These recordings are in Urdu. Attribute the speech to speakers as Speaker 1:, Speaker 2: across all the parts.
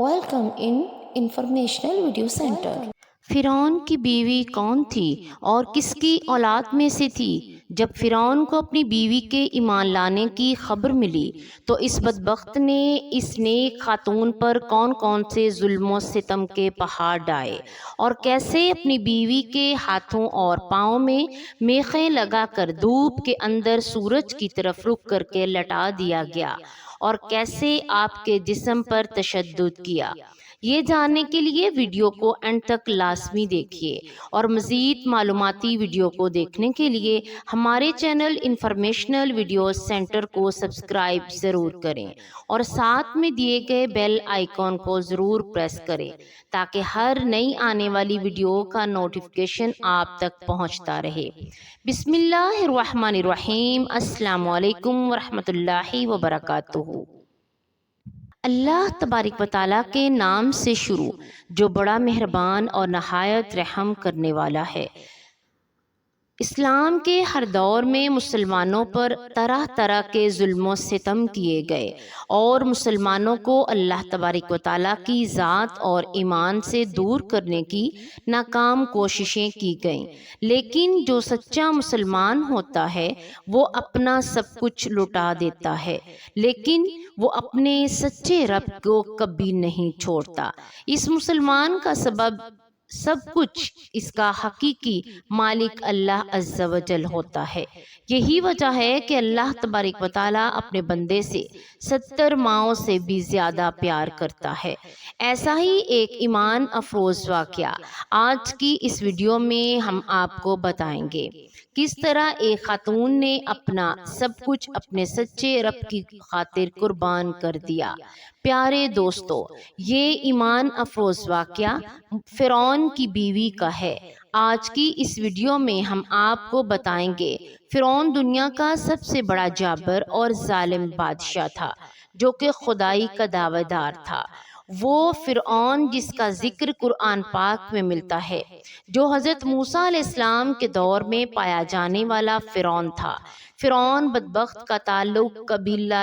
Speaker 1: Welcome in Informational Video Center.
Speaker 2: فرعون کی بیوی کون تھی اور کس کی اولاد میں سے تھی؟ جب فرعون کو اپنی بیوی کے ایمان لانے کی خبر ملی تو اس بدبخت نے اس نیک خاتون پر کون کون سے ظلم و ستم کے پہاڑ ڈائے اور کیسے اپنی بیوی کے ہاتھوں اور پاؤں میں میخیں لگا کر دھوپ کے اندر سورج کی طرف رخ کر کے لٹا دیا گیا اور کیسے آپ کے جسم پر تشدد کیا۔ یہ جاننے کے لیے ویڈیو کو اینڈ تک لازمی دیکھیے اور مزید معلوماتی ویڈیو کو دیکھنے کے لیے ہمارے چینل انفارمیشنل ویڈیو سینٹر کو سبسکرائب ضرور کریں اور ساتھ میں دیے گئے بیل آئیکن کو ضرور پریس کریں تاکہ ہر نئی آنے والی ویڈیو کا نوٹیفیکیشن آپ تک پہنچتا رہے۔ بسم اللہ الرحمن الرحیم۔ السلام علیکم ورحمۃ اللہ وبرکاتہ۔ اللہ تبارک و تعالیٰ کے نام سے شروع جو بڑا مہربان اور نہایت رحم کرنے والا ہے۔ اسلام کے ہر دور میں مسلمانوں پر طرح طرح کے ظلم و ستم کیے گئے اور مسلمانوں کو اللہ تبارک و تعالیٰ کی ذات اور ایمان سے دور کرنے کی ناکام کوششیں کی گئیں، لیکن جو سچا مسلمان ہوتا ہے وہ اپنا سب کچھ لٹا دیتا ہے لیکن وہ اپنے سچے رب کو کبھی نہیں چھوڑتا۔ اس مسلمان کا سب کچھ اس کا حقیقی مالک اللہ عز و جل ہوتا ہے۔ یہی وجہ ہے کہ اللہ تبارک و تعالیٰ اپنے بندے سے 70 ماؤں سے بھی زیادہ پیار کرتا ہے۔ ایسا ہی ایک ایمان افروز واقعہ آج کی اس ویڈیو میں ہم آپ کو بتائیں گے۔ کس طرح ایک خاتون نے اپنا سب کچھ اپنے سچے رب کی خاطر قربان کر دیا۔ پیارے دوستو، یہ ایمان افروز واقعہ فرعون کی بیوی کا ہے۔ آج کی اس ویڈیو میں ہم آپ کو بتائیں گے فرعون دنیا کا سب سے بڑا جابر اور ظالم بادشاہ تھا جو کہ خدائی کا دعویٰ دار تھا۔ وہ فرعون جس کا ذکر قرآن پاک میں ملتا ہے، جو حضرت موسیٰ علیہ السلام کے دور میں پایا جانے والا فرعون تھا۔ فرعون بدبخت کا تعلق قبیلہ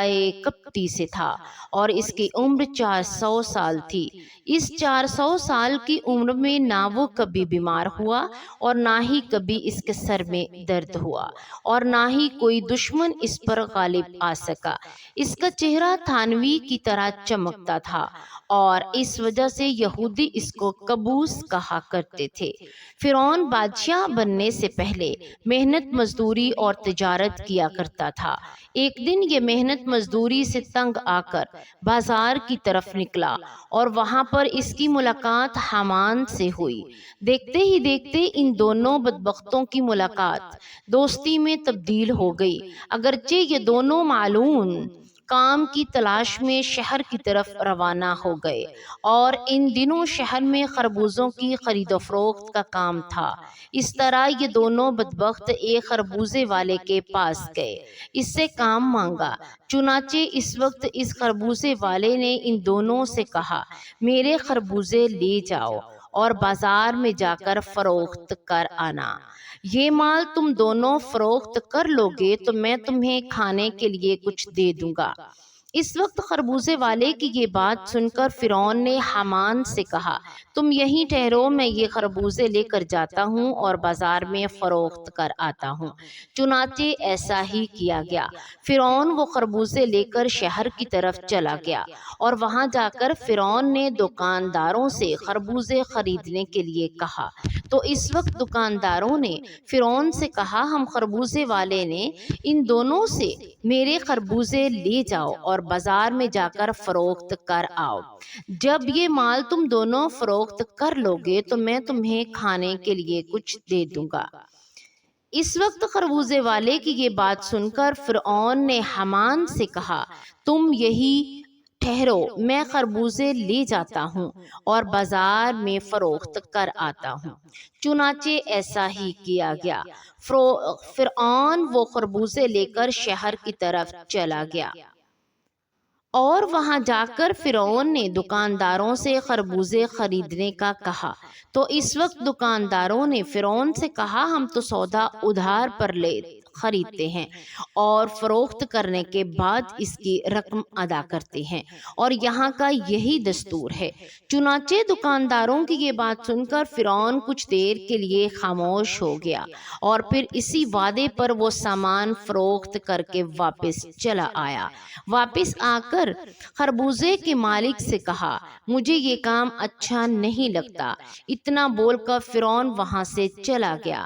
Speaker 2: قبطی سے تھا اور اس کی عمر 400 سال تھی۔ اس 400 سال کی عمر میں نہ وہ کبھی بیمار ہوا اور نہ ہی کبھی اس کے سر میں درد ہوا اور نہ ہی کوئی دشمن اس پر غالب آ سکا۔ اس کا چہرہ تھانوی کی طرح چمکتا تھا اور اس وجہ سے یہودی اس کو قبوس کہا کرتے تھے۔ فرعون بادشاہ بننے سے پہلے محنت مزدوری اور تجارت کیا کرتا تھا۔ ایک دن یہ محنت مزدوری سے تنگ آ کر بازار کی طرف نکلا اور وہاں پر اس کی ملاقات حامان سے ہوئی۔ دیکھتے ہی دیکھتے ان دونوں بدبختوں کی ملاقات دوستی میں تبدیل ہو گئی۔ اگرچہ یہ دونوں معلوم کام کی تلاش میں شہر کی طرف روانہ ہو گئے اور ان دنوں شہر میں خربوزوں کی خرید و فروخت کا کام تھا۔ اس طرح یہ دونوں بدبخت ایک خربوزے والے کے پاس گئے، اس سے کام مانگا۔ چنانچہ اس وقت اس خربوزے والے نے ان دونوں سے کہا، میرے خربوزے لے جاؤ اور بازار میں جا کر فروخت کر آنا۔ یہ مال تم دونوں فروخت کر لوگے تو میں تمہیں کھانے کے لیے کچھ دے دوں گا۔ اس وقت خربوزے والے کی یہ بات سن کر فرعون نے حامان سے کہا، تم یہیں ٹھہرو، میں یہ خربوزے لے کر جاتا ہوں اور بازار میں فروخت کر آتا ہوں۔ چنانچہ ایسا ہی کیا گیا۔ فرعون وہ خربوزے لے کر شہر کی طرف چلا گیا اور وہاں جا کر فرعون نے دکانداروں سے خربوزے خریدنے کے لیے کہا۔ تو اس وقت دکانداروں نے فرعون سے کہا، ہم خربوزے والے نے ان دونوں سے میرے خربوزے لے جاؤ اور بازار میں جا کر فروخت کر آؤ۔ جب یہ مال تم دونوں فروخت کر لوگے تو میں تمہیں کھانے کے لیے کچھ دے دوں گا۔ اس وقت خربوزے والے کی یہ بات سن کر فرعون نے حامان سے کہا، تم یہی ٹھہرو، میں خربوزے لے جاتا ہوں اور بازار میں فروخت کر آتا ہوں۔ چنانچہ ایسا ہی کیا گیا۔ فرعون وہ خربوزے لے کر شہر کی طرف چلا گیا اور وہاں جا کر فرعون نے دکانداروں سے خربوزے خریدنے کا کہا۔ تو اس وقت دکانداروں نے فرعون سے کہا، ہم تو سودا ادھار پر خریدتے ہیں اور فروخت کرنے کے بعد اس کی رقم ادا کرتے ہیں، اور یہاں کا یہی دستور ہے۔ چنانچہ دکانداروں کی یہ بات سن کر فرعون کچھ دیر کے لیے خاموش ہو گیا اور پھر اسی وعدے پر وہ سامان فروخت کر کے واپس چلا آیا۔ واپس آ کر خربوزے کے مالک سے کہا، مجھے یہ کام اچھا نہیں لگتا۔ اتنا بول کر فرعون وہاں سے چلا گیا۔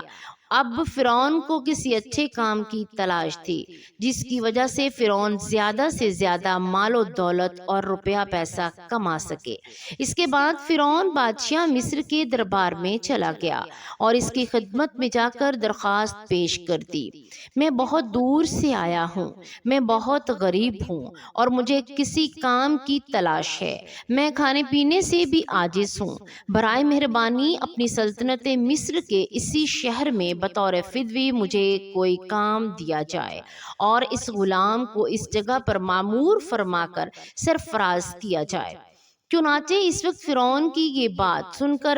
Speaker 2: اب فرعون کو کسی اچھے کام کی تلاش تھی جس کی وجہ سے فرعون زیادہ سے زیادہ مال و دولت اور روپیہ پیسہ کما سکے۔ اس کے بعد فرعون بادشاہ مصر کے دربار میں چلا گیا اور اس کی خدمت میں جا کر درخواست پیش کر دی، میں بہت دور سے آیا ہوں، میں بہت غریب ہوں اور مجھے کسی کام کی تلاش ہے، میں کھانے پینے سے بھی عاجز ہوں، برائے مہربانی اپنی سلطنت مصر کے اسی شہر میں بطور فدوی مجھے کوئی کام دیا جائے اور اس غلام کو اس جگہ پر مامور فرما کر سرفراز کیا جائے۔ چنانچہ اس وقت فرعون کی یہ بات سن کر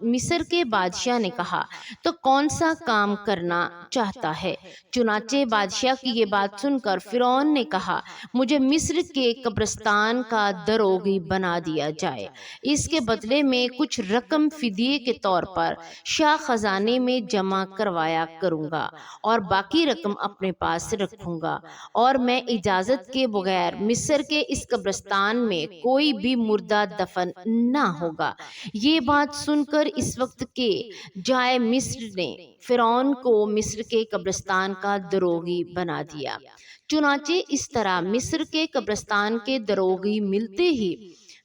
Speaker 2: مصر کے بادشاہ نے کہا، تو کون سا کام کرنا چاہتا ہے؟ چنانچہ بادشاہ کی یہ بات سن کر فرعون نے کہا، مجھے مصر کے قبرستان کا دروغی بنا دیا جائے، اس کے بدلے میں کچھ رقم فدیے کے طور پر شاہ خزانے میں جمع کروایا کروں گا اور باقی رقم اپنے پاس رکھوں گا، اور میں اجازت کے بغیر مصر کے اس قبرستان میں کوئی بھی مردہ دفن نہ ہوگا۔ یہ بات سن کر اس وقت کے جائے مصر نے فرعون کو مصر کے قبرستان کا دروغی بنا دیا۔ چنانچہ اس طرح مصر کے قبرستان کے دروغی ملتے ہی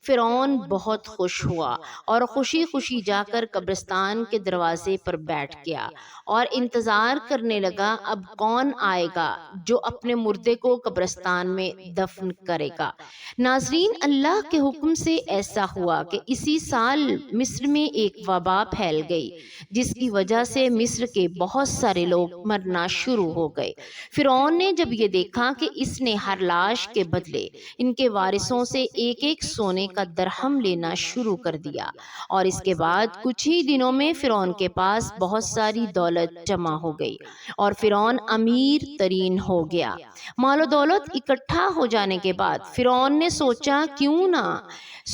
Speaker 2: فرعون بہت خوش ہوا اور خوشی خوشی جا کر قبرستان کے دروازے پر بیٹھ گیا اور انتظار کرنے لگا اب کون آئے گا جو اپنے مردے کو قبرستان میں دفن کرے گا۔ ناظرین، اللہ کے حکم سے ایسا ہوا کہ اسی سال مصر میں ایک وبا پھیل گئی جس کی وجہ سے مصر کے بہت سارے لوگ مرنا شروع ہو گئے۔ فرعون نے جب یہ دیکھا کہ اس نے ہر لاش کے بدلے ان کے وارثوں سے ایک ایک سونے کا درہم لینا شروع کر دیا، اور اس کے بعد کچھ ہی دنوں میں فرعون کے پاس بہت ساری دولت جمع ہو گئی اور فرعون امیر ترین ہو گیا۔ مال و دولت اکٹھا ہو جانے کے بعد فرعون نے سوچا کیوں نہ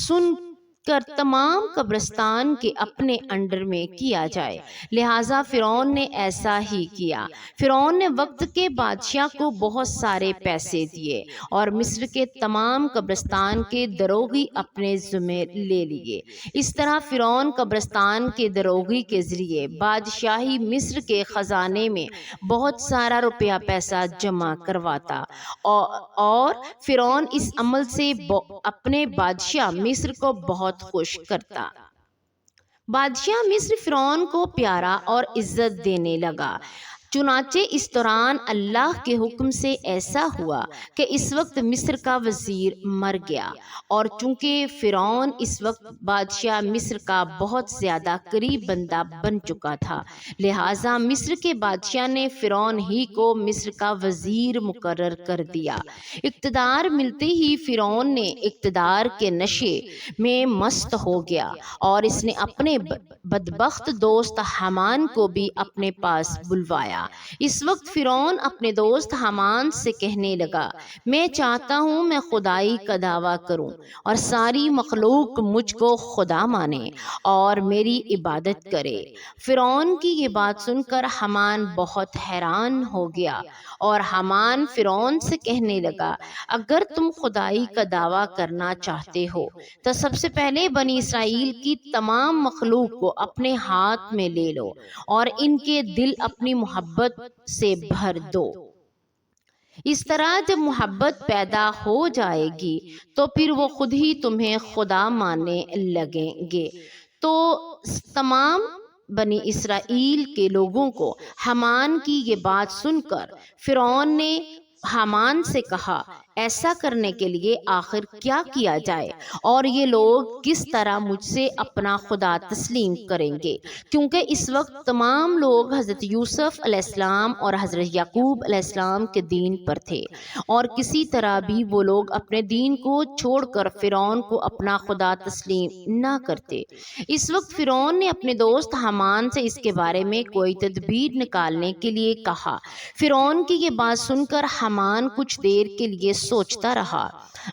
Speaker 2: سن کر تمام قبرستان کے اپنے انڈر میں کیا جائے، لہٰذا فرعون نے ایسا ہی کیا۔ فرعون نے وقت کے بادشاہ کو بہت سارے پیسے دیے اور مصر کے تمام قبرستان کے دروغی اپنے ذمے لے لیے۔ اس طرح فرعون قبرستان کے دروغی کے ذریعے بادشاہی مصر کے خزانے میں بہت سارا روپیہ پیسہ جمع کرواتا اور فرعون اس عمل سے اپنے بادشاہ مصر کو بہت خوش کرتا۔ بادشاہ مصر فرعون کو پیارا اور عزت دینے لگا۔ چنانچہ اس دوران اللہ کے حکم سے ایسا ہوا کہ اس وقت مصر کا وزیر مر گیا، اور چونکہ فرعون اس وقت بادشاہ مصر کا بہت زیادہ قریب بندہ بن چکا تھا، لہٰذا مصر کے بادشاہ نے فرعون ہی کو مصر کا وزیر مقرر کر دیا۔ اقتدار ملتے ہی فرعون نے اقتدار کے نشے میں مست ہو گیا اور اس نے اپنے بدبخت دوست حامان کو بھی اپنے پاس بلوایا۔ اس وقت فرعون اپنے دوست حامان سے کہنے لگا، میں چاہتا ہوں میں خدائی کا دعویٰ کروں اور ساری مخلوق مجھ کو خدا مانے اور میری عبادت کرے۔ فرعون کی یہ بات سن کر حامان بہت حیران ہو گیا اور حامان فرعون سے کہنے لگا، اگر تم خدائی کا دعویٰ کرنا چاہتے ہو تو سب سے پہلے بنی اسرائیل کی تمام مخلوق کو اپنے ہاتھ میں لے لو اور ان کے دل اپنی محبت سے بھر دو۔ اس طرح جب محبت پیدا ہو جائے گی تو پھر وہ خود ہی تمہیں خدا ماننے لگیں گے۔ تو تمام بنی اسرائیل کے لوگوں کو حامان کی یہ بات سن کر فرعون نے حامان سے کہا، ایسا کرنے کے لیے آخر کیا کیا جائے اور یہ لوگ کس طرح مجھ سے اپنا خدا تسلیم کریں گے، کیونکہ اس وقت تمام لوگ حضرت یوسف علیہ السلام اور حضرت یعقوب علیہ السلام کے دین پر تھے اور کسی طرح بھی وہ لوگ اپنے دین کو چھوڑ کر فرعون کو اپنا خدا تسلیم نہ کرتے۔ اس وقت فرعون نے اپنے دوست حامان سے اس کے بارے میں کوئی تدبیر نکالنے کے لیے کہا۔ فرعون کی یہ بات سن کر حامان کچھ دیر کے لیے سوچتا رہا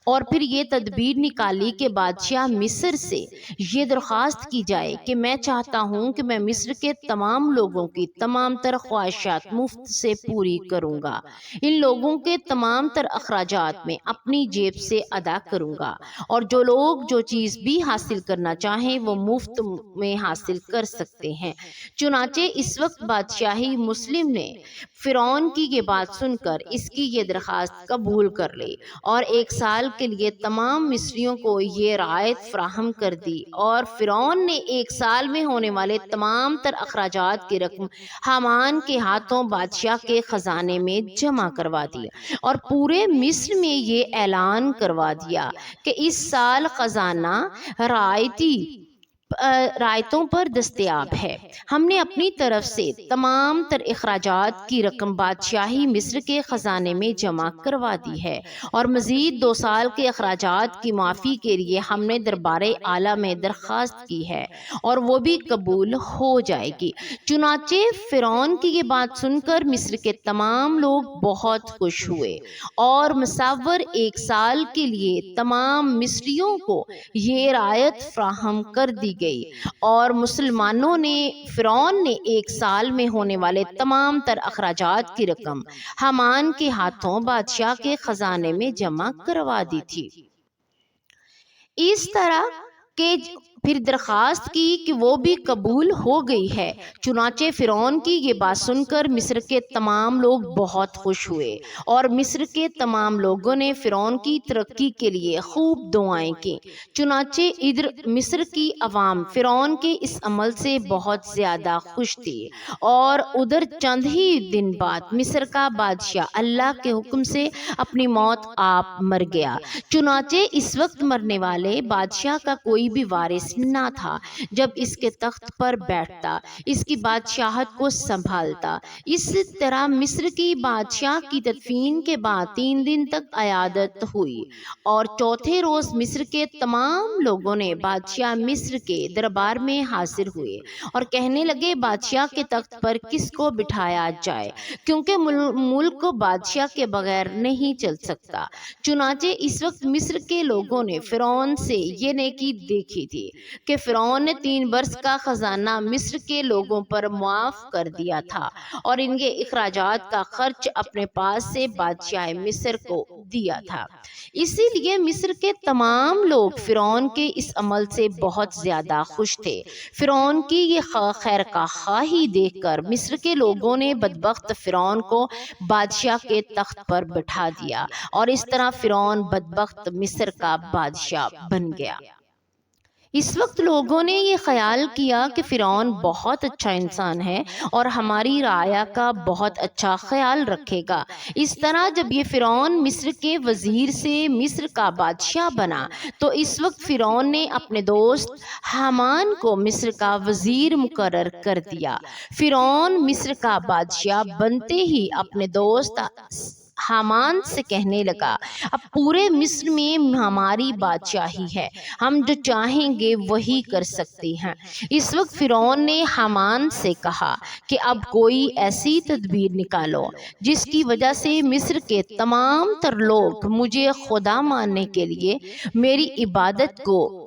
Speaker 2: اور پھر یہ تدبیر نکالی کہ بادشاہ مصر سے یہ درخواست کی جائے کہ میں چاہتا ہوں کہ میں مصر کے تمام لوگوں کی تمام تر خواہشات مفت سے پوری کروں گا، ان لوگوں کے تمام تر اخراجات میں اپنی جیب سے ادا کروں گا، اور جو لوگ جو چیز بھی حاصل کرنا چاہیں وہ مفت میں حاصل کر سکتے ہیں۔ چنانچہ اس وقت بادشاہی مسلم نے فرعون کی یہ بات سن کر اس کی یہ درخواست قبول کر لی اور 1 سال کے لیے تمام مصریوں کو یہ رعایت فراہم کر دی، اور فرعون نے 1 سال میں ہونے والے تمام تر اخراجات کی رقم حامان کے ہاتھوں بادشاہ کے خزانے میں جمع کروا دی اور پورے مصر میں یہ اعلان کروا دیا کہ اس سال خزانہ رعایتوں پر دستیاب ہے۔ ہم نے اپنی طرف سے تمام تر اخراجات کی رقم بادشاہی مصر کے خزانے میں جمع کروا دی ہے اور مزید 2 سال کے اخراجات کی معافی کے لیے ہم نے دربار اعلیٰ میں درخواست کی ہے اور وہ بھی قبول ہو جائے گی۔ چنانچہ فرعون کی یہ بات سن کر مصر کے تمام لوگ بہت خوش ہوئے اور مصور 1 سال کے لیے تمام مصریوں کو یہ رعایت فراہم کر دی گئی، اور مسلمانوں نے فرعون نے 1 سال میں ہونے والے تمام تر اخراجات کی رقم حامان کے ہاتھوں بادشاہ کے خزانے میں جمع کروا دی تھی۔ اس طرح کہ پھر درخواست کی کہ وہ بھی قبول ہو گئی ہے۔ چنانچہ فرعون کی یہ بات سن کر مصر کے تمام لوگ بہت خوش ہوئے اور مصر کے تمام لوگوں نے فرعون کی ترقی کے لیے خوب دعائیں کی۔ چنانچہ ادھر مصر کی عوام فرعون کے اس عمل سے بہت زیادہ خوش تھی، اور ادھر چند ہی دن بعد مصر کا بادشاہ اللہ کے حکم سے اپنی موت آپ مر گیا۔ چنانچہ اس وقت مرنے والے بادشاہ کا کوئی بھی وارث نہ تھا جب اس کے تخت پر بیٹھتا، اس کی بادشاہت کو سنبھالتا۔ اس طرح مصر کی بادشاہ کی تدفین کے بعد 3 دن تک عیادت ہوئی، اور چوتھے روز مصر کے تمام لوگوں نے بادشاہ مصر کے دربار میں حاضر ہوئے اور کہنے لگے بادشاہ کے تخت پر کس کو بٹھایا جائے، کیونکہ ملک کو بادشاہ کے بغیر نہیں چل سکتا۔ چنانچہ اس وقت مصر کے لوگوں نے فرعون سے یہ نیکی دیکھی تھی کہ فرعون نے 3 برس کا خزانہ مصر کے لوگوں پر معاف کر دیا تھا اور ان کے اخراجات کا خرچ اپنے پاس سے بادشاہ مصر کو دیا تھا۔ اسی لیے مصر کے تمام لوگ فرعون کے اس عمل سے بہت زیادہ خوش تھے۔ فرعون کی یہ خیر خواہی دیکھ کر مصر کے لوگوں نے بدبخت فرعون کو بادشاہ کے تخت پر بٹھا دیا، اور اس طرح فرعون بدبخت مصر کا بادشاہ بن گیا۔ اس وقت لوگوں نے یہ خیال کیا کہ فرعون بہت اچھا انسان ہے اور ہماری رعایا کا بہت اچھا خیال رکھے گا۔ اس طرح جب یہ فرعون مصر کے وزیر سے مصر کا بادشاہ بنا تو اس وقت فرعون نے اپنے دوست حامان کو مصر کا وزیر مقرر کر دیا۔ فرعون مصر کا بادشاہ بنتے ہی اپنے دوست حامان سے کہنے لگا، اب پورے مصر میں ہماری بادشاہی ہے، ہم جو چاہیں گے وہی کر سکتے ہیں۔ اس وقت فرعون نے حامان سے کہا کہ اب کوئی ایسی تدبیر نکالو جس کی وجہ سے مصر کے تمام تر لوگ مجھے خدا ماننے کے لیے میری عبادت کو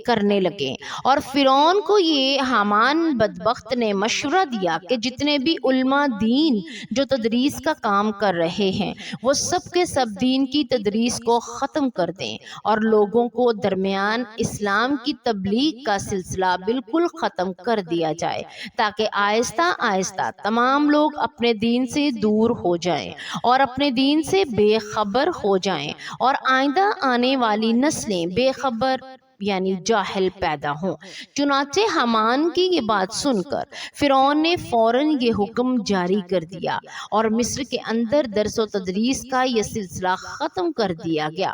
Speaker 2: کرنے لگے۔ اور فرعون کو یہ حامان بدبخت نے مشورہ دیا کہ جتنے بھی علماء دین جو تدریس کا کام کر رہے ہیں وہ سب کے سب دین کی تدریس کو ختم کر دیں اور لوگوں کو درمیان اسلام کی تبلیغ کا سلسلہ بالکل ختم کر دیا جائے، تاکہ آہستہ آہستہ تمام لوگ اپنے دین سے دور ہو جائیں اور اپنے دین سے بے خبر ہو جائیں، اور آئندہ آنے والی نسلیں بے خبر یعنی جاہل پیدا ہوں۔ چنانچہ حامان کی یہ بات سن کر فرعون نے فوراً یہ حکم جاری کر دیا اور مصر کے اندر درس و تدریس کا یہ سلسلہ ختم کر دیا گیا۔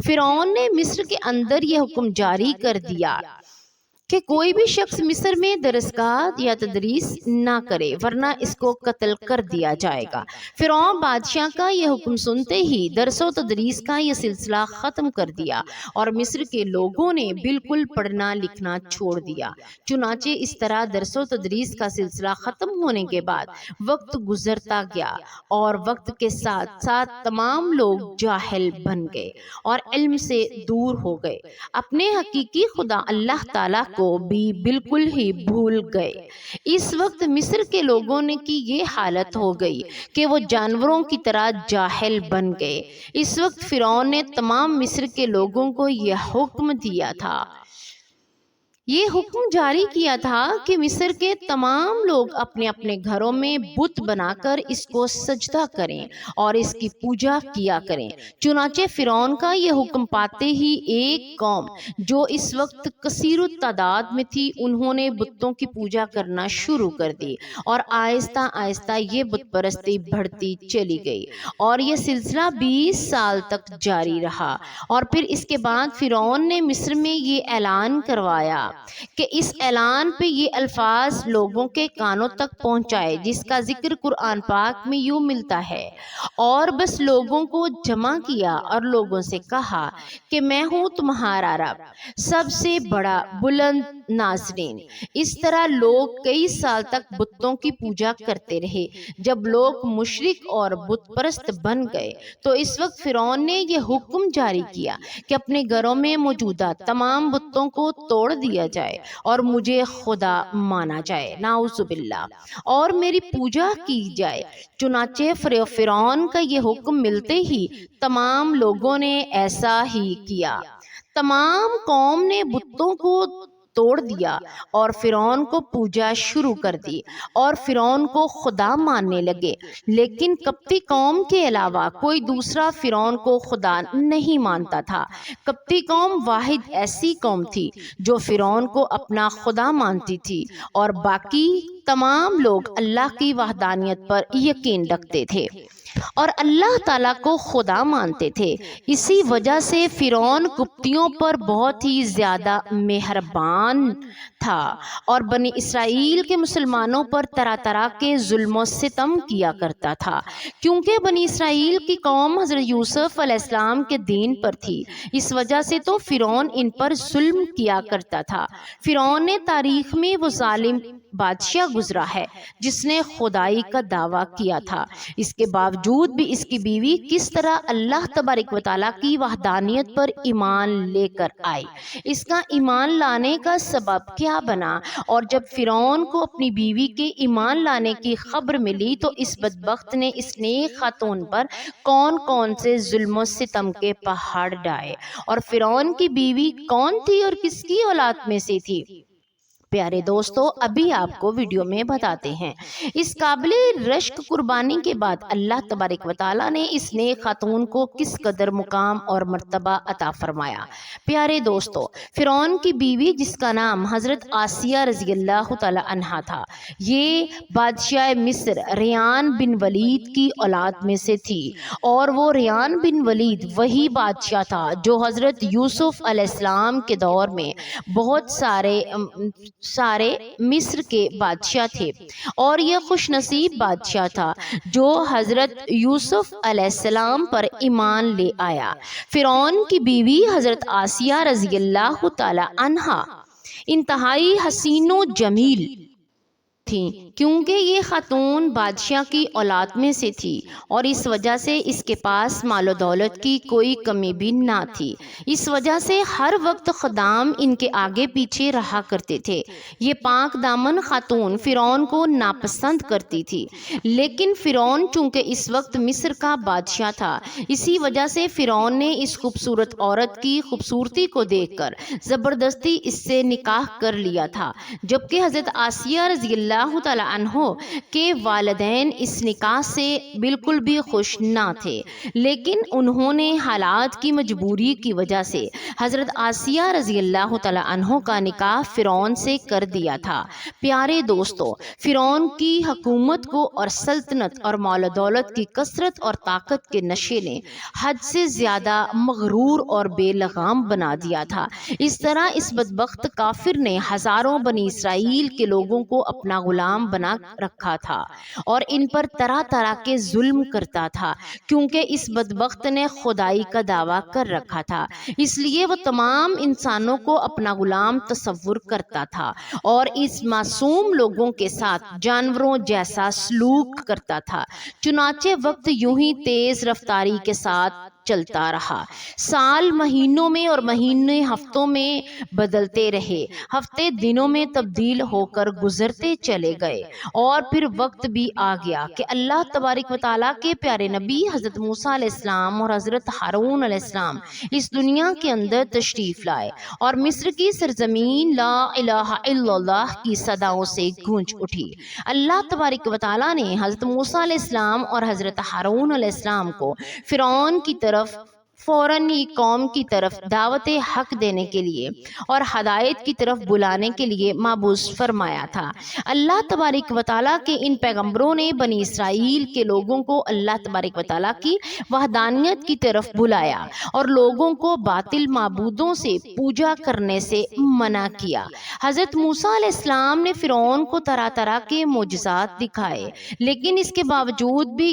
Speaker 2: فرعون نے مصر کے اندر یہ حکم جاری کر دیا کہ کوئی بھی شخص مصر میں درسگاہ یا تدریس نہ کرے ورنہ اس کو قتل کر دیا جائے گا۔ فرعون بادشاہ کا یہ حکم سنتے ہی درس و تدریس کا یہ سلسلہ ختم کر دیا اور مصر کے لوگوں نے بالکل پڑھنا لکھنا چھوڑ دیا۔ چنانچہ اس طرح درس و تدریس کا سلسلہ ختم ہونے کے بعد وقت گزرتا گیا اور وقت کے ساتھ ساتھ تمام لوگ جاہل بن گئے اور علم سے دور ہو گئے، اپنے حقیقی خدا اللہ تعالیٰ کو بھی بالکل ہی بھول گئے۔ اس وقت مصر کے لوگوں نے کی یہ حالت ہو گئی کہ وہ جانوروں کی طرح جاہل بن گئے۔ اس وقت فرعون نے تمام مصر کے لوگوں کو یہ حکم دیا تھا، یہ حکم جاری کیا تھا کہ مصر کے تمام لوگ اپنے اپنے گھروں میں بت بنا کر اس کو سجدہ کریں اور اس کی پوجا کیا کریں۔ چنانچہ فرعون کا یہ حکم پاتے ہی ایک قوم جو اس وقت کثیر التعداد میں تھی، انہوں نے بتوں کی پوجا کرنا شروع کر دی اور آہستہ آہستہ یہ بت پرستی بڑھتی چلی گئی اور یہ سلسلہ 20 سال تک جاری رہا۔ اور پھر اس کے بعد فرعون نے مصر میں یہ اعلان کروایا کہ اس اعلان پہ یہ الفاظ لوگوں کے کانوں تک پہنچائے، جس کا ذکر قرآن پاک میں یوں ملتا ہے، اور بس لوگوں کو جمع کیا اور لوگوں سے کہا کہ میں ہوں تمہارا رب، سب سے بڑا بلند ناظرین۔ اس طرح لوگ کئی سال تک بتوں کی پوجا کرتے رہے۔ جب لوگ مشرک اور بت پرست بن گئے تو اس وقت فرعون نے یہ حکم جاری کیا کہ اپنے گھروں میں موجودہ تمام بتوں کو توڑ دیا جائے اور مجھے خدا مانا جائے، نعوذ باللہ، اور میری پوجا کی جائے۔ چنانچہ فرعون کا یہ حکم ملتے ہی تمام لوگوں نے ایسا ہی کیا۔ تمام قوم نے بتوں کو توڑ دیا اور فرعون کو پوجا شروع کر دی اور فرعون کو خدا ماننے لگے، لیکن قبطی قوم کے علاوہ کوئی دوسرا فرعون کو خدا نہیں مانتا تھا۔ قبطی قوم واحد ایسی قوم تھی جو فرعون کو اپنا خدا مانتی تھی اور باقی تمام لوگ اللہ کی وحدانیت پر یقین رکھتے تھے اور اللہ تعالیٰ کو خدا مانتے تھے۔ اسی وجہ سے فرعون قبطیوں پر بہت ہی زیادہ مہربان تھا اور بنی اسرائیل کے مسلمانوں پر طرح طرح کے ظلم و ستم کیا کرتا تھا، کیونکہ بنی اسرائیل کی قوم حضرت یوسف علیہ السلام کے دین پر تھی۔ اس وجہ سے تو فرعون ان پر ظلم کیا کرتا تھا۔ فرعون نے تاریخ میں وہ ظالم بادشاہ گزرا ہے جس نے خدائی کا دعویٰ کیا تھا، اس کے باوجود بھی اس کی بیوی کس طرح اللہ تبارک و تعالیٰ کی وحدانیت پر ایمان لے کر آئی، اس کا ایمان لانے کا سبب کیا بنا، اور جب فرعون کو اپنی بیوی کے ایمان لانے کی خبر ملی تو اس بدبخت نے اس نیک خاتون پر کون کون سے ظلم و ستم کے پہاڑ ڈھائے۔ اور فرعون کی بیوی کون تھی اور کس کی اولاد میں سے تھی؟ پیارے دوستو، ابھی آپ کو ویڈیو میں بتاتے ہیں۔ اس قابل رشک قربانی کے بعد اللہ تبارک و تعالیٰ نے اس نیک خاتون کو کس قدر مقام اور مرتبہ عطا فرمایا۔ پیارے دوستو، فرعون کی بیوی جس کا نام حضرت آسیہ رضی اللہ تعالیٰ عنہا تھا، یہ بادشاہ مصر ریان بن ولید کی اولاد میں سے تھی، اور وہ ریان بن ولید وہی بادشاہ تھا جو حضرت یوسف علیہ السلام کے دور میں بہت سارے مصر کے بادشاہ تھے، اور یہ خوش نصیب بادشاہ تھا جو حضرت یوسف علیہ السلام پر ایمان لے آیا۔ فرعون کی بیوی حضرت آسیہ رضی اللہ تعالی عنہا انتہائی حسین و جمیل تھیں، کیونکہ یہ خاتون بادشاہ کی اولاد میں سے تھی اور اس وجہ سے اس کے پاس مال و دولت کی کوئی کمی بھی نہ تھی۔ اس وجہ سے ہر وقت خدام ان کے آگے پیچھے رہا کرتے تھے۔ یہ پاک دامن خاتون فرعون کو ناپسند کرتی تھی، لیکن فرعون چونکہ اس وقت مصر کا بادشاہ تھا، اسی وجہ سے فرعون نے اس خوبصورت عورت کی خوبصورتی کو دیکھ کر زبردستی اس سے نکاح کر لیا تھا، جبکہ حضرت آسیہ رضی اللہ تعالی عنہ کے والدین اس نکاح سے بالکل بھی خوش نہ تھے، لیکن انہوں نے حالات کی مجبوری کی وجہ سے حضرت آسیہ رضی اللہ تعالی عنہ کا نکاح فرعون سے کر دیا تھا۔ پیارے دوستو، فرعون کی حکومت کو اور سلطنت اور مال و دولت کی کثرت اور طاقت کے نشے نے حد سے زیادہ مغرور اور بے لگام بنا دیا تھا۔ اس طرح اس بدبخت کافر نے ہزاروں بنی اسرائیل کے لوگوں کو اپنا غلام بنا رکھا تھا اور ان پر طرح طرح کے ظلم کرتا تھا، کیونکہ اس بدبخت نے خدائی کا دعویٰ کر رکھا تھا، اس لیے وہ تمام انسانوں کو اپنا غلام تصور کرتا تھا اور اس معصوم لوگوں کے ساتھ جانوروں جیسا سلوک کرتا تھا۔ چنانچہ وقت یوں ہی تیز رفتاری کے ساتھ چلتا رہا۔ سال مہینوں میں اور مہینے ہفتوں میں بدلتے رہے، ہفتے دنوں میں تبدیل ہو کر گزرتے چلے گئے، اور پھر وقت بھی آ گیا کہ اللہ تبارک و تعالیٰ کے پیارے نبی حضرت موسیٰ علیہ السلام اور حضرت ہارون علیہ السلام اس دنیا کے اندر تشریف لائے، اور مصر کی سرزمین لا الہ الا اللہ کی صداؤں سے گونج اٹھی۔ اللہ تبارک و تعالیٰ نے حضرت موسیٰ علیہ السلام اور حضرت ہارون علیہ السلام کو فرعون کی طرف فوراً ہی قوم کی طرف دعوت حق دینے کے لیے اور ہدایت کی طرف بلانے کے لیے مبعوث فرمایا تھا۔ اللہ تبارک و تعالیٰ کے ان پیغمبروں نے بنی اسرائیل کے لوگوں کو اللہ تبارک و تعالیٰ کی وحدانیت کی طرف بلایا اور لوگوں کو باطل معبودوں سے پوجا کرنے سے منع کیا۔ حضرت موسیٰ علیہ السلام نے فرعون کو طرح طرح کے معجزات دکھائے، لیکن اس کے باوجود بھی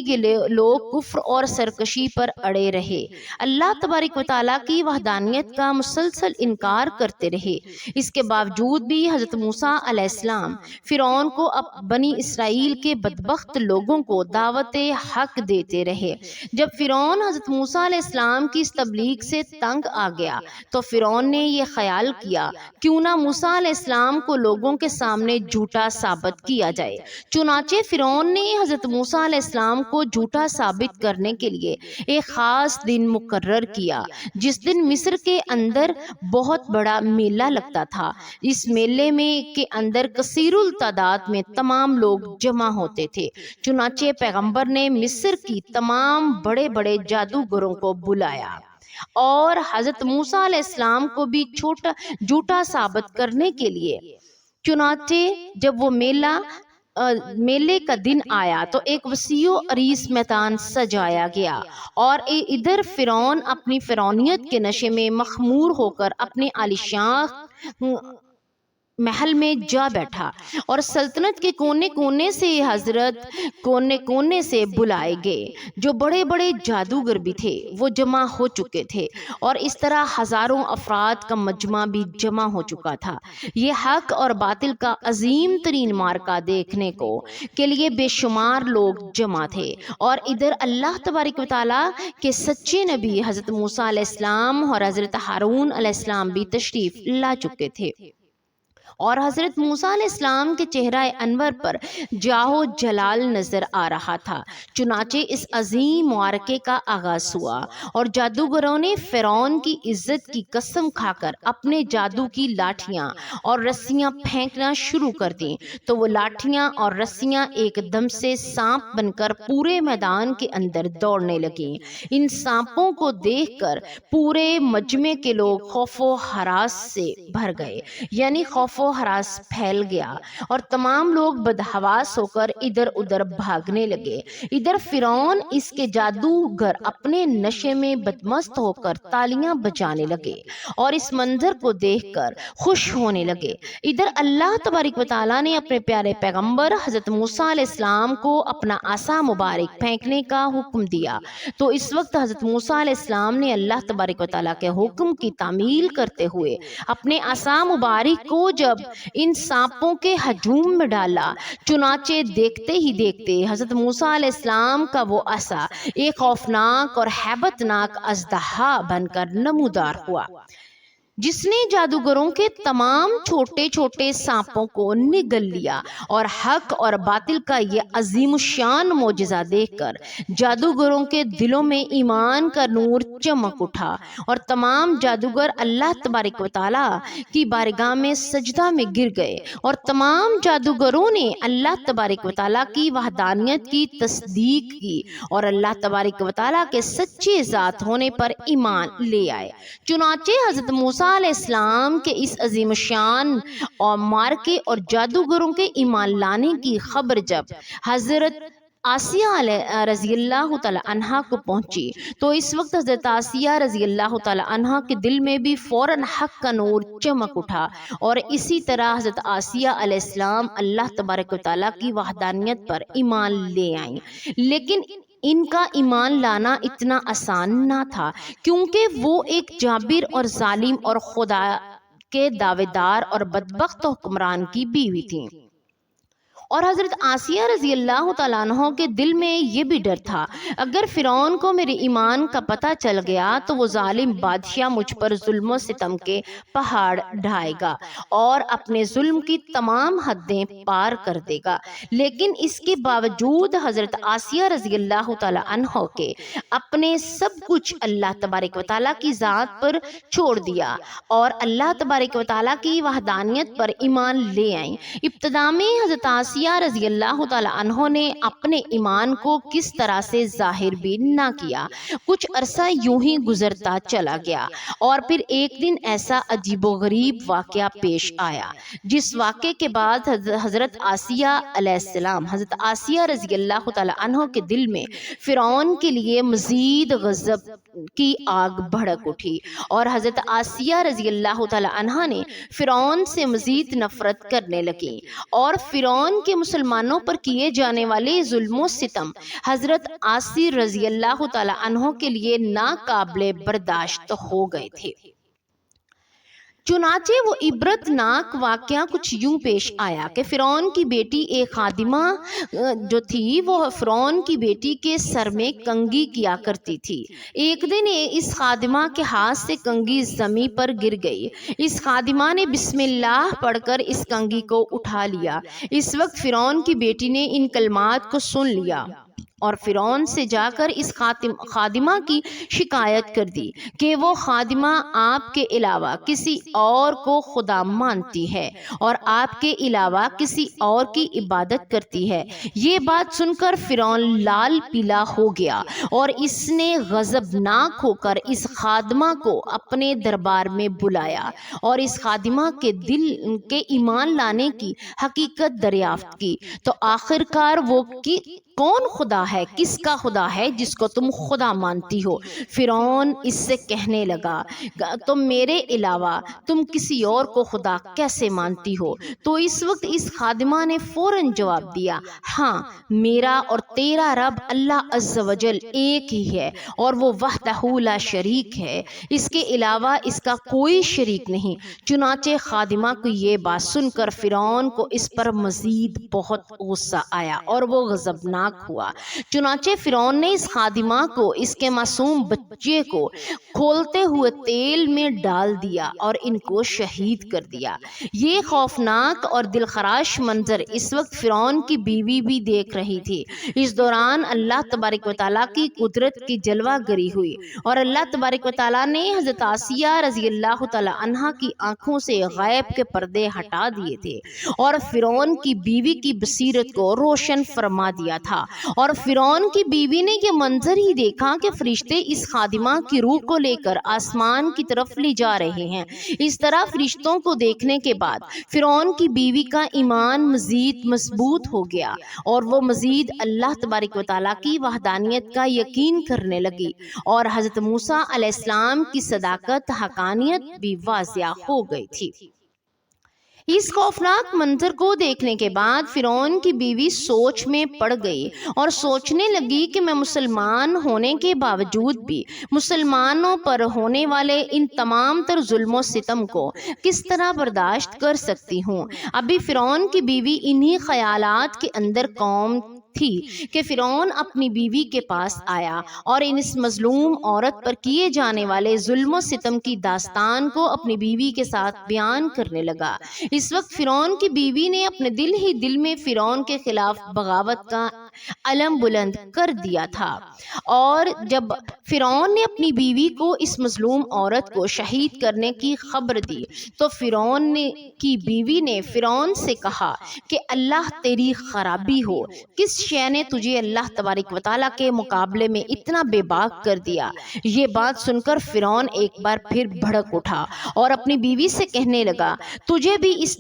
Speaker 2: لوگ کفر اور سرکشی پر اڑے رہے، اللہ تبارک و تعالیٰ کی وحدانیت کا مسلسل انکار کرتے رہے۔ اس کے باوجود بھی حضرت موسیٰ علیہ السلام فرعون کو بنی اسرائیل کے بدبخت لوگوں کو دعوت حق دیتے رہے۔ جب فرعون حضرت موسیٰ علیہ السلام کی اس تبلیغ سے تنگ آ گیا تو فرعون نے یہ خیال کیا کیوں نہ موسیٰ علیہ السلام کو لوگوں کے سامنے جھوٹا ثابت کیا جائے۔ چنانچہ فرعون نے حضرت موسیٰ علیہ السلام کو جھوٹا ثابت کرنے کے لیے ایک خاص دن مقرر کیا، جس دن مصر کے اندر بہت بڑا میلہ لگتا تھا۔ اس میلے کے اندر کثیر التعداد میں تمام لوگ جمع ہوتے تھے۔ چنانچہ پیغمبر نے مصر کی تمام بڑے بڑے جادوگروں کو بلایا اور حضرت موسیٰ علیہ السلام کو بھی جھوٹا ثابت کرنے کے لیے۔ چنانچہ جب وہ میلے کا دن آیا تو ایک وسیع و عریض میدان سجایا گیا، اور ادھر فرعون اپنی فرعونیت کے نشے میں مخمور ہو کر اپنے عالیشان محل میں جا بیٹھا، اور سلطنت کے کونے کونے سے حضرت کونے سے بلائے گئے جو بڑے بڑے جادوگر بھی تھے، وہ جمع ہو چکے تھے، اور اس طرح ہزاروں افراد کا مجمع بھی جمع ہو چکا تھا۔ یہ حق اور باطل کا عظیم ترین معرکہ دیکھنے کے لیے بے شمار لوگ جمع تھے، اور ادھر اللہ تبارک و تعالیٰ کے سچے نبی حضرت موسیٰ علیہ السلام اور حضرت ہارون علیہ السلام بھی تشریف لا چکے تھے، اور حضرت موسیٰ علیہ السلام کے چہرہ انور پر جاہ و جلال نظر آ رہا تھا۔ چنانچہ اس عظیم معرکے کا آغاز ہوا، اور جادوگروں نے فرعون کی عزت کی قسم کھا کر اپنے جادو کی لاٹھیاں اور رسیاں پھینکنا شروع کر دیں، تو وہ لاٹھیاں اور رسیاں ایک دم سے سانپ بن کر پورے میدان کے اندر دوڑنے لگیں۔ ان سانپوں کو دیکھ کر پورے مجمع کے لوگ خوف و ہراس سے بھر گئے، یعنی خوف و ہراس پھیل گیا، اور تمام لوگ بدحواس ہو کر ادھر ادھر بھاگنے لگے۔ ادھر فرعون اس کے جادوگر اپنے نشے میں بدمست ہو کر تالیاں بجانے لگے اور اس منظر کو دیکھ کر خوش ہونے لگے۔ ادھر اللہ تبارک و تعالیٰ نے اپنے پیارے پیغمبر حضرت موسیٰ علیہ السلام کو اپنا عصا مبارک پھینکنے کا حکم دیا، تو اس وقت حضرت موسیٰ علیہ السلام نے اللہ تبارک و تعالیٰ کے حکم کی تعمیل کرتے ہوئے اپنے عصا مبارک کو جب ان سانپوں کے ہجوم میں ڈالا، چنانچہ دیکھتے ہی دیکھتے حضرت موسیٰ علیہ السلام کا وہ عصا ایک خوفناک اور ہیبت ناک اژدہا بن کر نمودار ہوا۔ جس نے جادوگروں کے تمام چھوٹے چھوٹے سانپوں کو نگل لیا، اور حق اور باطل کا یہ عظیم الشان معجزہ دیکھ کر جادوگروں کے دلوں میں ایمان کا نور چمک اٹھا، اور تمام جادوگر اللہ تبارک و تعالیٰ کی بارگاہ میں سجدہ میں گر گئے، اور تمام جادوگروں نے اللہ تبارک و تعالیٰ کی وحدانیت کی تصدیق کی اور اللہ تبارک و تعالیٰ کے سچے ذات ہونے پر ایمان لے آئے۔ چنانچہ حضرت موسیٰ علیہ السلام کے اس عظیم شان اور مارکے اور جادوگروں کے ایمان لانے کی خبر جب حضرت آسیہ رضی اللہ تعالی عنہا کو پہنچی تو اس وقت حضرت آسیہ رضی اللہ تعالی عنہا کے دل میں بھی فوراً حق کا نور چمک اٹھا، اور اسی طرح حضرت آسیہ علیہ السلام اللہ تبارک و تعالیٰ کی وحدانیت پر ایمان لے آئیں۔ لیکن ان کا ایمان لانا اتنا آسان نہ تھا، کیونکہ وہ ایک جابر اور ظالم اور خدا کے دعوے دار اور بدبخت حکمران کی بیوی تھیں، اور حضرت آسیہ رضی اللہ تعالیٰ عنہ کے دل میں یہ بھی ڈر تھا، اگر فرعون کو میرے ایمان کا پتہ چل گیا تو وہ ظالم بادشاہ مجھ پر ظلم و ستم کے پہاڑ ڈھائے گا اور اپنے ظلم کی تمام حدیں پار کر دے گا۔ لیکن اس کے باوجود حضرت آسیہ رضی اللہ تعالیٰ عنہ کے اپنے سب کچھ اللہ تبارک و تعالیٰ کی ذات پر چھوڑ دیا اور اللہ تبارک و تعالیٰ کی وحدانیت پر ایمان لے آئیں۔ ابتدا میں حضرت آسیہ رضی اللہ تعالیٰ عنہ نے اپنے ایمان کو کس طرح سے ظاہر بھی نہ کیا۔ کچھ عرصہ یوں ہی گزرتا چلا گیا، اور پھر ایک دن ایسا عجیب و غریب واقعہ پیش آیا جس واقعے کے بعد حضرت آسیہ علیہ السلام حضرت آسیہ رضی اللہ تعالیٰ عنہ کے دل میں فرعون کے لیے مزید غضب کی آگ بھڑک اٹھی، اور حضرت آسیہ رضی اللہ تعالیٰ عنہ نے فرعون سے مزید نفرت کرنے لگی، اور فرعون کے مسلمانوں پر کیے جانے والے ظلم و ستم حضرت آسیہ رضی اللہ تعالیٰ عنہ کے لیے ناقابل برداشت ہو گئے تھے۔ چنانچہ وہ عبرت ناک واقعہ کچھ یوں پیش آیا کہ فرعون کی بیٹی ایک خادمہ جو تھی وہ فرعون کی بیٹی کے سر میں کنگھی کیا کرتی تھی۔ ایک دن اس خادمہ کے ہاتھ سے کنگھی زمین پر گر گئی۔ اس خادمہ نے بسم اللہ پڑھ کر اس کنگھی کو اٹھا لیا۔ اس وقت فرعون کی بیٹی نے ان کلمات کو سن لیا اور فرعون سے جا کر اس خادمہ کی شکایت کر دی کہ وہ خادمہ آپ کے علاوہ کسی اور کو خدا مانتی ہے اور آپ کے علاوہ کسی اور کی عبادت کرتی ہے۔ یہ بات سن کر فرعون لال پیلا ہو گیا، اور اس نے غضبناک ہو کر اس خادمہ کو اپنے دربار میں بلایا اور اس خادمہ کے دل کے ایمان لانے کی حقیقت دریافت کی۔ تو آخر کار وہ کون خدا ہے، کس کا خدا ہے جس کو تم خدا مانتی ہو؟ فرعون اس سے کہنے لگا تو میرے علاوہ تم کسی اور کو خدا کیسے مانتی ہو؟ تو اس وقت اس خادمہ نے فوراً جواب دیا، ہاں میرا اور تیرا رب اللہ عز و جل ایک ہی ہے، اور وہ وحدہ لا شریک ہے، اس کے علاوہ اس کا کوئی شریک نہیں۔ چنانچہ خادمہ کو یہ بات سن کر فرعون کو اس پر مزید بہت غصہ آیا اور وہ غضبناک ہوا۔ چنانچہ فرعون نے اس خادمہ کو اس کے معصوم بچے کو کھولتے ہوئے تیل میں ڈال دیا اور ان کو شہید کر دیا۔ یہ خوفناک اور دلخراش منظر اس وقت فرعون کی بیوی بھی دیکھ رہی تھی۔ اس دوران اللہ تبارک و تعالیٰ کی قدرت کی جلوہ گری ہوئی، اور اللہ تبارک و تعالیٰ نے حضرت آسیہ رضی اللہ تعالیٰ عنہا کی آنکھوں سے غیب کے پردے ہٹا دیے تھے اور فرعون کی بیوی کی بصیرت کو روشن فرما دیا تھا، اور فرعون کی بیوی نے یہ منظر ہی دیکھا کہ فرشتے اس خادمہ کی روح کو لے کر آسمان کی طرف لے جا رہے ہیں۔ اس طرح فرشتوں کو دیکھنے کے بعد فرعون کی بیوی کا ایمان مزید مضبوط ہو گیا، اور وہ مزید اللہ تبارک و تعالیٰ کی وحدانیت کا یقین کرنے لگی، اور حضرت موسیٰ علیہ السلام کی صداقت حقانیت بھی واضح ہو گئی تھی۔ اس خوفناک منظر کو دیکھنے کے بعد فرعون کی بیوی سوچ میں پڑ گئی اور سوچنے لگی کہ میں مسلمان ہونے کے باوجود بھی مسلمانوں پر ہونے والے ان تمام تر ظلم و ستم کو کس طرح برداشت کر سکتی ہوں۔ ابھی فرعون کی بیوی انہی خیالات کے اندر قوم تھی کہ فرعون اپنی بیوی کے پاس آیا اور اس مظلوم عورت پر کیے جانے والے ظلم و ستم کی داستان کو اپنی بیوی کے ساتھ بیان کرنے لگا۔ اس وقت فرعون کی بیوی نے اپنے دل ہی دل میں فرعون کے خلاف بغاوت کا علم بلند کر دیا تھا، اور جب فرعون نے اپنی بیوی کو اس مظلوم عورت کو شہید کرنے کی خبر دی تو فرعون کی بیوی نے فرعون سے کہا کہ اللہ تیری خرابی ہو، کس شے نے تجھے اللہ تبارک و تعالیٰ کے مقابلے میں اتنا بے باک کر دیا؟ یہ بات سن کر فرعون ایک بار پھر بھڑک اٹھا اور اپنی بیوی سے کہنے لگا، تجھے بھی اس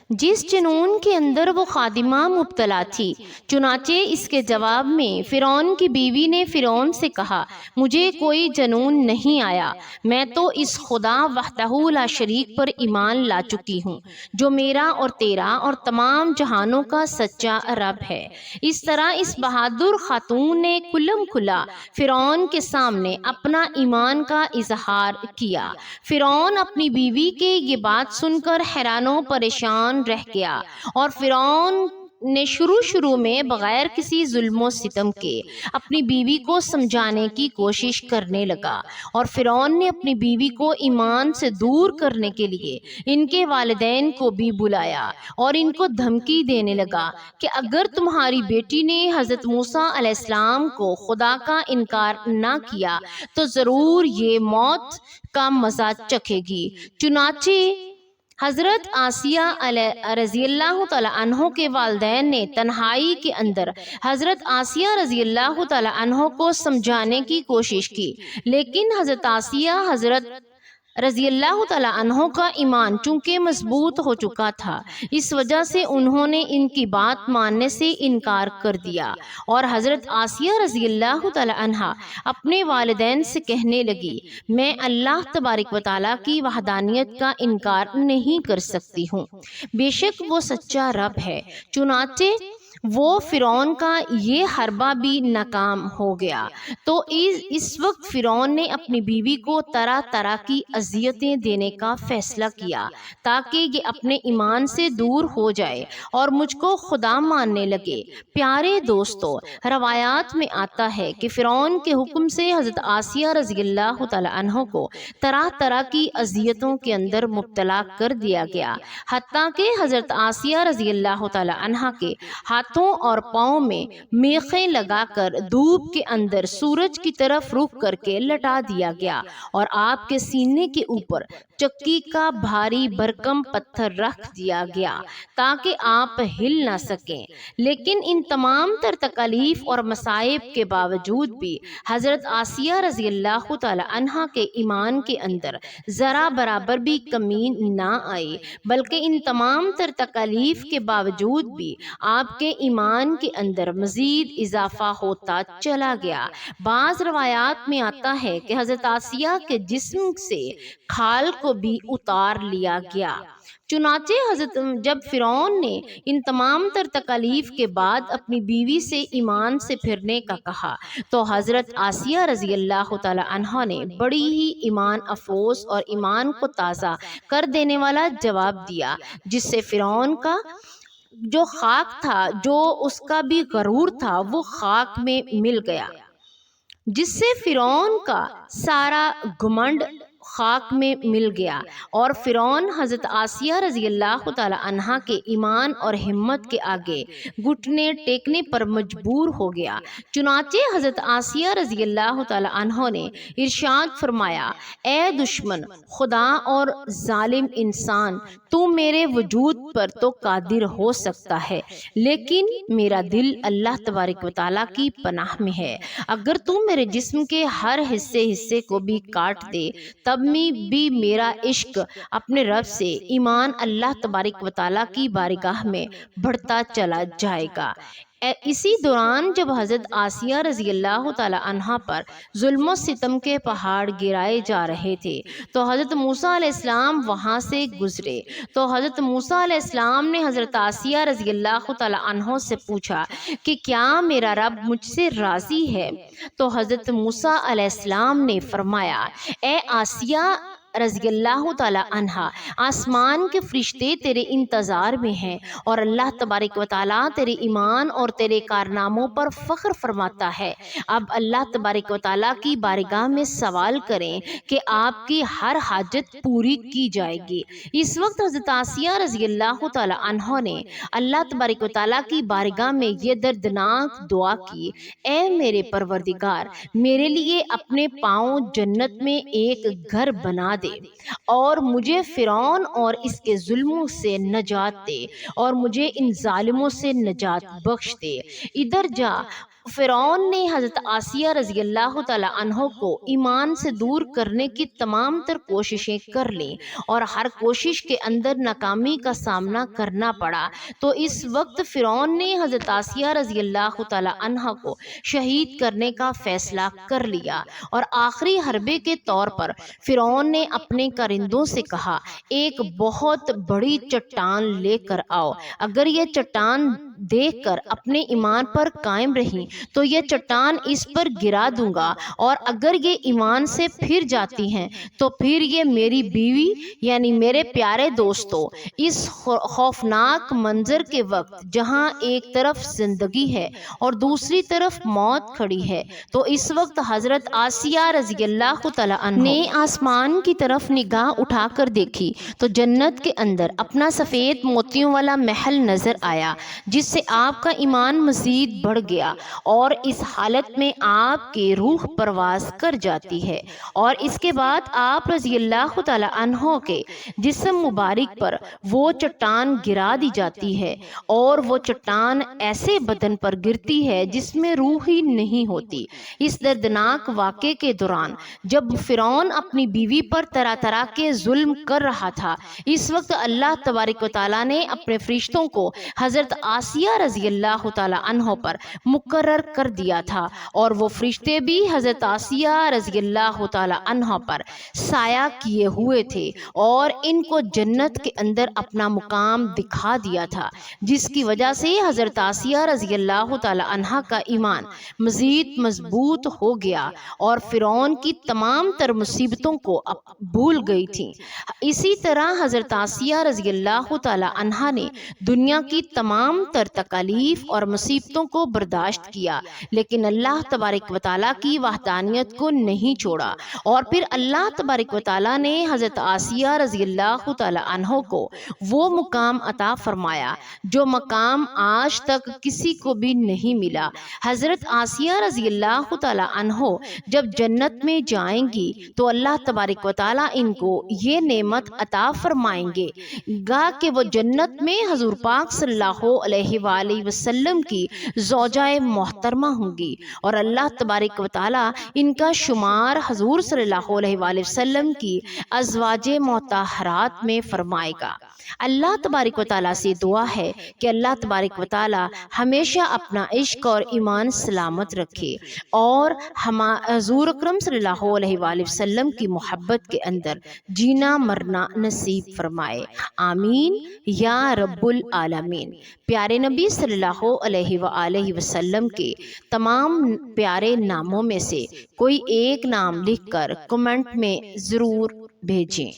Speaker 2: جس جنون کے اندر وہ خادمہ مبتلا تھی۔ چنانچہ اس کے جواب میں فرعون کی بیوی نے فرعون سے کہا، مجھے کوئی جنون نہیں آیا، میں تو اس خدا وحدہ لا شریک پر ایمان لا چکی ہوں جو میرا اور تیرا اور تمام جہانوں کا سچا رب ہے۔ اس طرح اس بہادر خاتون نے کھلم کھلا فرعون کے سامنے اپنا ایمان کا اظہار کیا۔ فرعون اپنی بیوی کے یہ بات سن کر حیران و پریشان رہ گیا، اور فرعون نے شروع میں بغیر کسی ظلم و ستم کے اپنی بیوی کو سمجھانے کی کوشش کرنے لگا، اور فرعون نے اپنی بیوی کو ایمان سے دور کرنے کے لیے ان کے والدین کو بھی بلایا اور ان کو دھمکی دینے لگا کہ اگر تمہاری بیٹی نے حضرت موسیٰ علیہ السلام کو خدا کا انکار نہ کیا تو ضرور یہ موت کا مزہ چکھے گی۔ چنانچہ حضرت آسیہ رضی اللہ تعالیٰ عنہ کے والدین نے تنہائی کے اندر حضرت آسیہ رضی اللہ تعالیٰ عنہ کو سمجھانے کی کوشش کی، لیکن حضرت آسیہ رضی اللہ تعالیٰ عنہ کا ایمان چونکہ مضبوط ہو چکا تھا، اس وجہ سے انہوں نے ان کی بات ماننے سے انکار کر دیا، اور حضرت آسیہ رضی اللہ تعالیٰ عنہ اپنے والدین سے کہنے لگی، میں اللہ تبارک و تعالیٰ کی وحدانیت کا انکار نہیں کر سکتی ہوں، بے شک وہ سچا رب ہے۔ چنانچہ وہ فرعون کا یہ حربہ بھی ناکام ہو گیا۔ تو اس وقت فرعون نے اپنی بیوی کو طرح طرح کی اذیتیں دینے کا فیصلہ کیا تاکہ یہ اپنے ایمان سے دور ہو جائے اور مجھ کو خدا ماننے لگے۔ پیارے دوستو، روایات میں آتا ہے کہ فرعون کے حکم سے حضرت آسیہ رضی اللہ تعالیٰ عنہ کو طرح طرح کی اذیتوں کے اندر مبتلا کر دیا گیا، حتیٰ کہ حضرت آسیہ رضی اللہ تعالیٰ عنہ کے ہاتھوں اور پاؤں میں میخیں لگا کر دھوپ کے اندر سورج کی طرف رخ کر کے لٹا دیا گیا، اور آپ کے سینے کے اوپر چکی کا بھاری بھرکم پتھر رکھ دیا گیا تاکہ آپ ہل نہ سکیں۔ لیکن ان تمام تر تکالیف اور مصائب کے باوجود بھی حضرت آسیہ رضی اللہ تعالی عنہا کے ایمان کے اندر ذرا برابر بھی کمی نہ آئی، بلکہ ان تمام تر تکالیف کے باوجود بھی آپ کے ایمان کے اندر مزید اضافہ ہوتا چلا گیا۔ بعض روایات میں آتا ہے کہ حضرت آسیہ کے جسم سے کھال کو بھی اتار لیا گیا۔ چنانچہ جب فرعون نے ان تمام تر تکالیف کے بعد اپنی بیوی سے ایمان سے پھرنے کا کہا تو حضرت آسیہ رضی اللہ تعالی عنہا نے بڑی ہی ایمان افروز اور ایمان کو تازہ کر دینے والا جواب دیا، جس سے فرعون کا جو خاک تھا، جو اس کا بھی غرور تھا، وہ خاک میں مل گیا، جس سے فرعون کا سارا گھمنڈ خاک میں مل گیا، اور فرعون حضرت آسیہ رضی اللہ تعالی عنہا کے ایمان اور ہمت کے آگے گھٹنے ٹیکنے پر مجبور ہو گیا۔ چنانچہ حضرت آسیہ رضی اللہ تعالی عنہ نے ارشاد فرمایا، اے دشمن خدا اور ظالم انسان، تو میرے وجود پر تو قادر ہو سکتا ہے، لیکن میرا دل اللہ تبارک و تعالیٰ کی پناہ میں ہے۔ اگر تو میرے جسم کے ہر حصے کو بھی کاٹ دے تب میں بھی میرا عشق اپنے رب سے ایمان اللہ تبارک و تعالیٰ کی بارگاہ میں بڑھتا چلا جائے گا۔ اسی دوران جب حضرت آسیہ رضی اللہ تعالی عنہا پر ظلم و ستم کے پہاڑ گرائے جا رہے تھے تو حضرت موسیٰ علیہ السلام وہاں سے گزرے، تو حضرت موسیٰ علیہ السلام نے حضرت آسیہ رضی اللہ تعالی عنہ سے پوچھا کہ کیا میرا رب مجھ سے راضی ہے؟ تو حضرت موسیٰ علیہ السلام نے فرمایا، اے آسیہ رضی اللہ تعالی عنہا آسمان کے فرشتے تیرے انتظار میں ہیں اور اللہ تبارک و تعالیٰ تیرے ایمان اور تیرے کارناموں پر فخر فرماتا ہے۔ اب اللہ تبارک و تعالیٰ کی بارگاہ میں سوال کریں کہ آپ کی ہر حاجت پوری کی جائے گی۔ اس وقت حضرت آسیہ رضی اللہ تعالی عنہ نے اللہ تبارک و تعالیٰ کی بارگاہ میں یہ دردناک دعا کی، اے میرے پروردگار، میرے لیے اپنے پاؤں جنت میں ایک گھر بنا دے اور مجھے فرعون اور اس کے ظلموں سے نجات دے اور مجھے ان ظالموں سے نجات بخش دے۔ ادھر جا فرعون نے حضرت آسیہ رضی اللہ تعالی عنہ کو ایمان سے دور کرنے کی تمام تر کوششیں کر لیں اور ہر کوشش کے اندر ناکامی کا سامنا کرنا پڑا۔ تو اس وقت فرعون نے حضرت آسیہ رضی اللہ تعالی عنہ کو شہید کرنے کا فیصلہ کر لیا اور آخری حربے کے طور پر فرعون نے اپنے کارندوں سے کہا، ایک بہت بڑی چٹان لے کر آؤ، اگر یہ چٹان دیکھ کر اپنے ایمان پر قائم رہی تو یہ چٹان اس پر گرا دوں گا، اور اگر یہ ایمان سے پھر جاتی ہیں تو پھر یہ میری بیوی یعنی میرے پیارے دوستو، اس خوفناک منظر کے وقت جہاں ایک طرف زندگی ہے اور دوسری طرف موت کھڑی ہے، تو اس وقت حضرت آسیہ رضی اللہ تعالی عنہ نے آسمان کی طرف نگاہ اٹھا کر دیکھی تو جنت کے اندر اپنا سفید موتیوں والا محل نظر آیا، جس سے آپ کا ایمان مزید بڑھ گیا اور اس حالت میں آپ کی روح پرواز کر جاتی ہے، اور اس کے بعد آپ رضی اللہ تعالی عنہ کے جسم مبارک پر وہ چٹان گرا دی جاتی ہے اور وہ چٹان ایسے بدن پر گرتی ہے جس میں روح ہی نہیں ہوتی۔ اس دردناک واقعے کے دوران جب فرعون اپنی بیوی پر طرح طرح کے ظلم کر رہا تھا، اس وقت اللہ تبارک و تعالیٰ نے اپنے فرشتوں کو حضرت آسیہ رضی اللہ تعالی عنہ پر مقرر کر دیا تھا، اور وہ فرشتے بھی حضرت آسیہ رضی اللہ تعالی عنہ پر سایہ کیے ہوئے تھے اور ان کو جنت کے اندر اپنا مقام دکھا دیا تھا، جس کی وجہ سے حضرت آسیہ رضی اللہ تعالی عنہ کا ایمان مزید مضبوط ہو گیا اور فرعون کی تمام تر مصیبتوں کو بھول گئی تھی۔ اسی طرح حضرت آسیہ رضی اللہ تعالی عنہ نے دنیا کی تمام تر تکالیف اور مصیبتوں کو برداشت کیا، لیکن اللہ تبارک و تعالیٰ کی وحدانیت کو نہیں چھوڑا، اور پھر اللہ تبارک و تعالیٰ نے حضرت آسیہ رضی اللہ تعالی عنہ کو وہ مقام عطا فرمایا جو مقام آج تک کسی کو بھی نہیں ملا۔ حضرت آسیہ رضی اللہ تعالی عنہ جب جنت میں جائیں گی تو اللہ تبارک و تعالیٰ ان کو یہ نعمت عطا فرمائیں گے گا کہ وہ جنت میں حضور پاک صلی اللہ علیہ وآلہ وسلم کی زوجہ محترمہ ہوں گی، اور اللہ تبارک و تعالیٰ ان کا شمار حضور صلی اللہ علیہ وآلہ وسلم کی ازواج مطہرات میں فرمائے گا۔ اللہ تبارک و تعالیٰ سے دعا ہے کہ اللہ تبارک و تعالیٰ ہمیشہ اپنا عشق اور ایمان سلامت رکھے اور حضور اکرم صلی اللہ علیہ وآلہ وسلم کی محبت کے اندر جینا مرنا نصیب فرمائے، آمین یا رب العالمین۔ پیارے نبی صلی اللہ علیہ وآلہ وسلم کے تمام پیارے ناموں میں سے کوئی ایک نام لکھ کر کمنٹ میں ضرور بھیجیں۔